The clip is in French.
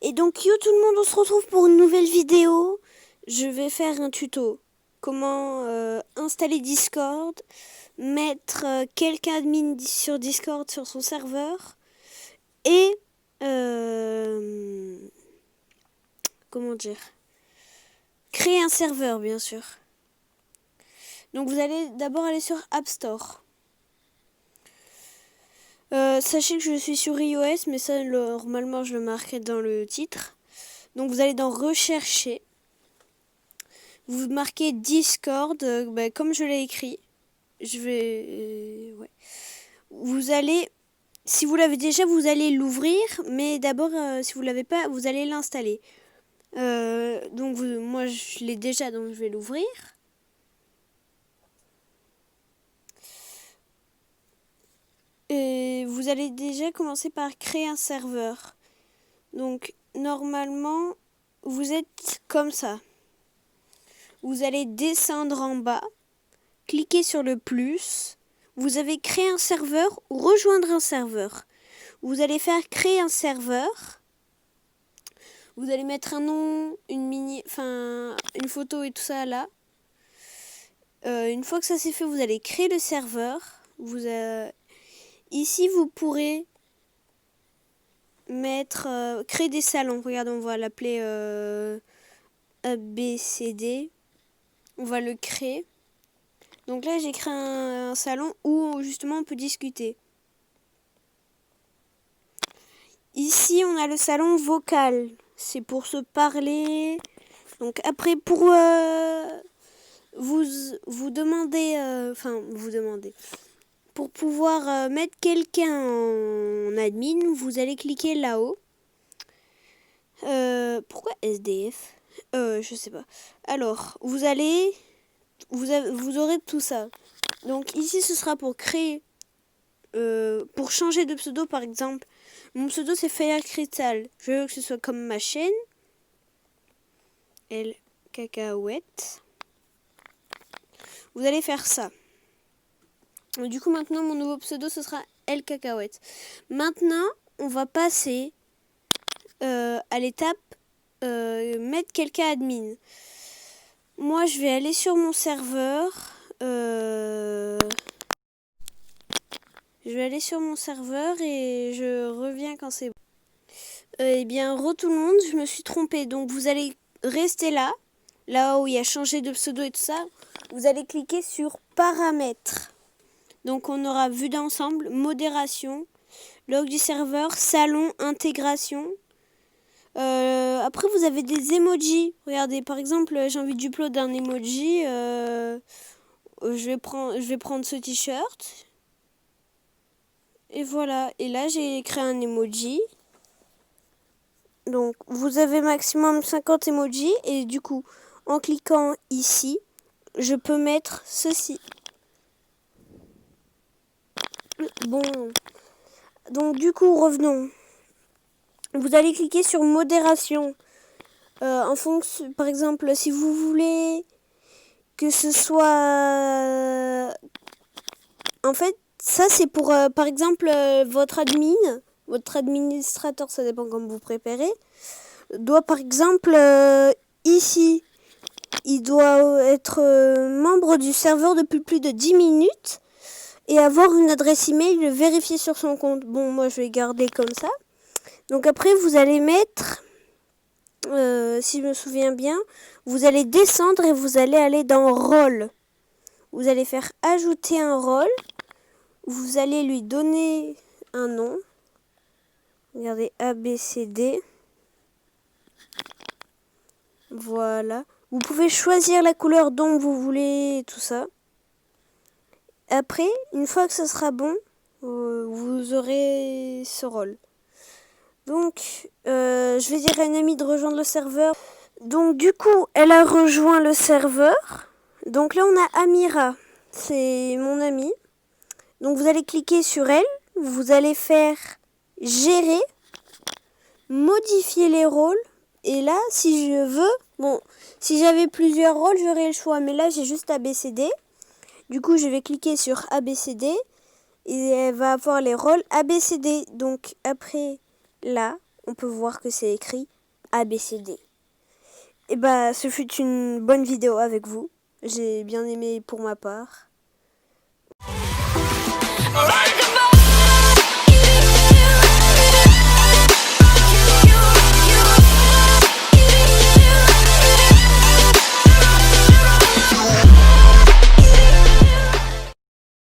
Et donc yo tout le monde, on se retrouve pour une nouvelle vidéo. Je vais faire un tuto. Comment installer Discord, mettre quelqu'un admin sur Discord sur son serveur et comment dire, créer un serveur bien sûr. Donc vous allez d'abord aller sur App Store. Sachez que je suis sur iOS, mais ça normalement je le marquerai dans le titre. Donc vous allez dans rechercher. Vous marquez Discord, comme je l'ai écrit. Je vais... ouais. Vous allez... Si vous l'avez déjà, vous allez l'ouvrir. Mais d'abord, si vous ne l'avez pas, vous allez l'installer. Donc moi, je l'ai déjà, donc je vais l'ouvrir. Et vous allez déjà commencer par créer un serveur. Donc, normalement, vous êtes comme ça. Vous allez descendre en bas, cliquez sur le plus. Vous avez créé un serveur ou rejoindre un serveur. Vous allez faire créer un serveur. Vous allez mettre un nom, une photo et tout ça là. Une fois que ça c'est fait, vous allez créer le serveur. Ici, vous pourrez mettre créer des salons. Regardez, on va l'appeler ABCD. On va le créer. Donc là, j'ai créé un salon où justement on peut discuter. Ici, on a le salon vocal. C'est pour se parler. Donc après, pour vous demander, pour pouvoir mettre quelqu'un en admin, vous allez cliquer là-haut. Pourquoi SDF? Je sais pas. Alors, vous aurez tout ça. Donc ici, ce sera pour créer, pour changer de pseudo, par exemple. Mon pseudo, c'est Fire Crystal. Je veux que ce soit comme ma chaîne. L cacahuète. Vous allez faire ça. Du coup, maintenant, mon nouveau pseudo, ce sera L cacahuète. Maintenant, on va passer à l'étape mettre quelqu'un admin. Moi, je vais aller sur mon serveur. Je vais aller sur mon serveur et je reviens quand c'est bon. Eh bien, tout le monde, je me suis trompée. Donc, vous allez rester là où il y a changé de pseudo et tout ça. Vous allez cliquer sur paramètres. Donc, on aura vue d'ensemble, modération, log du serveur, salon, intégration. Après, vous avez des emojis. Regardez, par exemple, j'ai envie d'uploader un emoji. Je vais prendre ce t-shirt. Et voilà. Et là, j'ai créé un emoji. Donc, vous avez maximum 50 emojis. Et du coup, en cliquant ici, je peux mettre ceci. Bon. Donc, du coup, revenons. Vous allez cliquer sur modération. En fonction, par exemple, si vous voulez que ce soit... En fait, ça c'est pour, par exemple, votre administrateur, ça dépend comme vous préférez, doit par exemple, ici, il doit être membre du serveur depuis plus de 10 minutes et avoir une adresse email vérifiée sur son compte. Bon, moi je vais garder comme ça. Donc après, vous allez mettre... si je me souviens bien, vous allez descendre et vous allez aller dans rôle. Vous allez faire ajouter un rôle. Vous allez lui donner un nom. Regardez, ABCD. Voilà. Vous pouvez choisir la couleur dont vous voulez, tout ça. Après, une fois que ce sera bon, vous aurez ce rôle. Donc, je vais dire à une amie de rejoindre le serveur. Donc, du coup, elle a rejoint le serveur. Donc là, on a Amira. C'est mon amie. Donc, vous allez cliquer sur elle. Vous allez faire gérer, modifier les rôles. Et là, si je veux... Bon, si j'avais plusieurs rôles, j'aurais le choix. Mais là, j'ai juste ABCD. Du coup, je vais cliquer sur ABCD. Et elle va avoir les rôles ABCD. Donc, après... Là, on peut voir que c'est écrit ABCD. Et bah, ce fut une bonne vidéo avec vous. J'ai bien aimé pour ma part.